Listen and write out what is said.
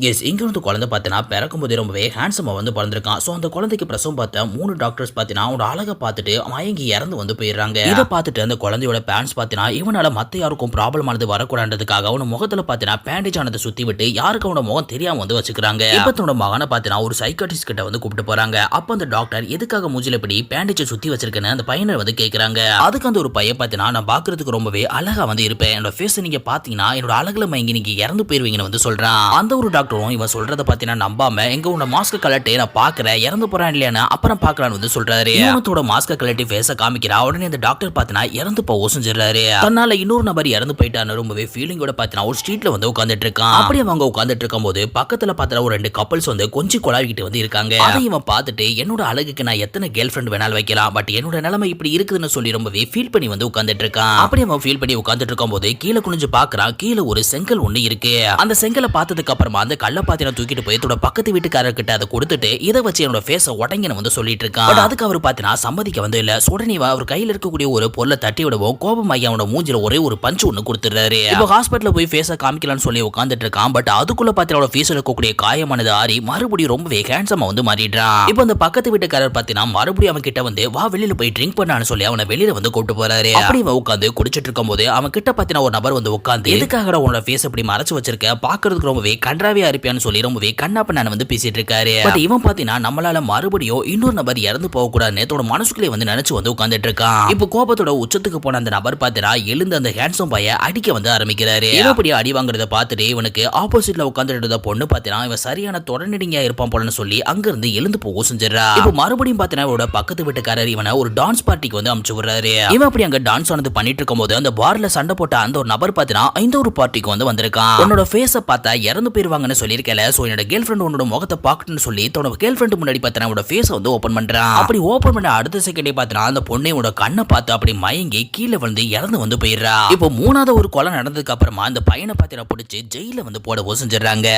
S இங்க வந்து குழந்தை பார்த்தீங்கன்னா பிறக்கும்போதே ரொம்பவே ஹேண்ட்ஸமா வந்து பிறந்திருக்கான். ஸோ அந்த குழந்தைக்கு பிரசவம் பார்த்த 3 டாக்டர்ஸ் பார்த்தீங்கன்னா அவனோட அழகை பார்த்துட்டு மயங்கி இறந்து வந்து போயிடுறாங்க. இதை பார்த்துட்டு அந்த குழந்தையோட பேரண்ட்ஸ் பார்த்தீங்கன்னா இவனால மத்த யாருக்கும் ப்ராப்ளம் ஆனது வரக்கூடாதுக்காக அவன முகத்துல பார்த்தீங்கன்னா பேண்டேஜ் ஆனதை சுத்தி விட்டு யாருக்கு அவனோட முகம் தெரியாம வந்து வச்சுக்கிறாங்க. இப்ப தன்னோட மகனை பார்த்தீங்கன்னா ஒரு சைக்காட்ரிஸ்ட் கிட்ட வந்து கூப்பிட்டு போறாங்க. அப்ப அந்த டாக்டர் எதுக்காக மூஞ்சில இப்படி பேண்டேஜ் சுத்தி வச்சிருக்கேன்னு அந்த பையனை வந்து கேட்கறாங்க. அதுக்கு அந்த ஒரு பையன் பார்த்தீங்கன்னா நான் பாக்குறதுக்கு ரொம்பவே அழகா வந்து இருப்பேன், என்னோட ஃபேஸ் நீங்க பாத்தீங்கன்னா என்னோட அழகுல மயங்கி நீங்க இறந்து போயிருவீங்கன்னு வந்து சொல்றான். அந்த ஒரு டாக்டரும் இவன் சொல்றத பார்த்தீங்கன்னா நம்பாம எங்க உன்ன மாஸ்க் கலட்டி நான் பாக்குறேன் இறந்து போறான் இல்லையானு அப்புறம் பாக்கலான்னு வந்து சொல்றாரு. இவனத்தோட மாஸ்க் கலட்டி ஃபேஸ காமிக்கிறா. உடனே அந்த டாக்டர் பார்த்தீங்கன்னா இறந்து போக செஞ்சிடறாரு. தன்னால இன்னொரு நபர் இறந்து போயிட்டான்னு ரொம்பவே ஃபீலிங்கோட பார்த்தீங்கன்னா ஒரு ஸ்ட்ரீட்ல வந்து உட்காந்துட்டு இருக்கான். அப்படியே அவங்க உட்காந்துட்டு இருக்கும் போது பக்கத்துல பார்த்தா ஒரு 2 கப்பல்ஸ் வந்து கொஞ்சம் கொலாவிக்கிட்டு வந்து இருக்காங்க. அதை இவன் பார்த்துட்டு என்னோட அழகுக்கு நான் எத்தனை கேர்ள் ஃப்ரெண்ட் வேணாலும் வைக்கலாம், பட் என்னோட நிலைமை இப்படி இருக்குதுன்னு சொல்லி ரொம்பவே ஃபீல் பண்ணி வந்து உட்காந்துட்டு இருக்கான். அப்படியே அவன் ஃபீல் பண்ணி உட்காந்துட்டு இருக்கும் போது கீழே குனிஞ்சு பாக்குறான். கீழே ஒரு செங்கல் ஒண்ணு இருக்கு. அந்த செங்கலை பார்த்ததுக்கு அப்புறமா அந்த கல்லை பார்த்தீங்கன்னா தூக்கிட்டு போய் தன்னோட பக்கத்து வீட்டுக்காரர்கிட்ட அதை கொடுத்துட்டு இதை வச்சு என்னோட ஃபேஸை உடைங்கன்னு வந்து சொல்லிட்டு இருக்கான். பட் அதுக்கு அவர் பார்த்தீங்கன்னா சம்மதிக்க வந்து இல்ல. உடனே அவர் கையில இருக்கக்கூடிய ஒரு பொருளை தட்டி விடவும் கோபமாகி அவனோட மூஞ்சில ஒரே ஒரு பஞ்ச் ஒண்ணு கொடுத்துறாரு. இப்போ ஹாஸ்பிட்டல்ல போய் ஃபேஸை காமிக்கலாம்னு சொல்லி உட்காந்துட்டு இருக்கான். பட் அதுக்குள்ள பார்த்தீங்கன்னா ஃபேஸ்ல இருக்கக்கூடிய காயமானது ஆறி மறுபடியும் ரொம்பவே ஹேண்ட்ஸமா வந்து மாறிடுறான். இப்போ அந்த பக்கத்து வீட்டுக்காரர் பார்த்தீங்கன்னா மறுபடியும் அவன் கிட்ட வந்து வா வெளியில போய் ட்ரிங்க் பண்ணான்னு சொல்லி அவனை வெளியில வந்து கூப்பிட்டு போறாரு. அப்படி அவன் உட்காந்து குடிச்சிட்டு இருக்கும் போது அவன் கிட்ட பார்த்தீங்கன்னா ஒரு நபர் வந்து உட்காந்து எதுக்காக உன்னோட ஃபேஸ் இப்படி மறைச்சு வச்சிருக்க, பாக்குறதுக்கு ரொம்பவே கன்றாவியா இருப்பியான்னு சொல்லி ரொம்பவே கண்ணாப்ப நான் வந்து பேசிட்டு இருக்காரு. பட் இவன் பாத்தீங்கன்னா நம்மளால மறுபடியும் இன்னொரு நபர் இறந்து போக கூடாதுன்னு தன்னோட மனசுக்குள்ளே வந்து நினைச்சு வந்து உட்கார்ந்துட்டு இருக்கான். இப்போ கோபத்தோட உச்சத்துக்கு போன அந்த நபர் பாத்தீங்கன்னா எழுந்து அந்த ஹேண்ட்ஸம் பைய அடிக்க வந்து ஆரம்பிக்கிறாரு. இப்படி அடி வாங்குறத பார்த்துட்டு இவனுக்கு ஆப்போசிட்ல உட்கார்ந்துட்டு இருந்த பொண்ணு பாத்தீங்கன்னா இவன் சரியான தொடர்நெடுங்கியா இருப்பான் போலன்னு சொல்லி அங்க இருந்து எழுந்து போக செஞ்சிடறா. இப்போ மறுபடியும் பாத்தீங்கன்னா இவரோட பக்கத்து வீட்டுக்காரர் இவனை ஒரு டான்ஸ் பார்ட்டிக்கு வந்து அனுப்பிச்சு விடுறாரு. இவன் அப்படி அங்க டான்ஸ் ஆனது பண்ணிட்டு இருக்கும் போது அந்த பார்ல சண்டை போட்ட அந்த ஒரு நபர் பாத்தீங்கன்னா இந்த ஒரு பார்ட்டிக்கு வந்து வந்திருக்கான். உன்னோட ஃபேஸ பார்த்தா இறந்து போயிருவாங்கன்னு சொல்லியிருக்கல, சோ என்னோட கேர்ள் ஃப்ரெண்ட் உன்னோட முகத்தை பார்க்கணும்னு சொல்லி தன்னோட கேர்ள் ஃப்ரெண்ட் முன்னாடி பார்த்தா அவனோட ஃபேஸை வந்து ஓபன் பண்றான். அப்படி ஓபன் பண்ண அடுத்த செகண்டே பார்த்தா அந்த பொண்ணோட கண்ணை பார்த்து அப்படி மயங்கி கீழே வந்து இறந்து வந்து போயிடுறா. இப்போ 3வது ஒரு கொலை நடந்ததுக்கு அப்புறமா அந்த பையனை பார்த்தா பிடிச்சி ஜெயில வந்து போட செஞ்சிடறாங்க.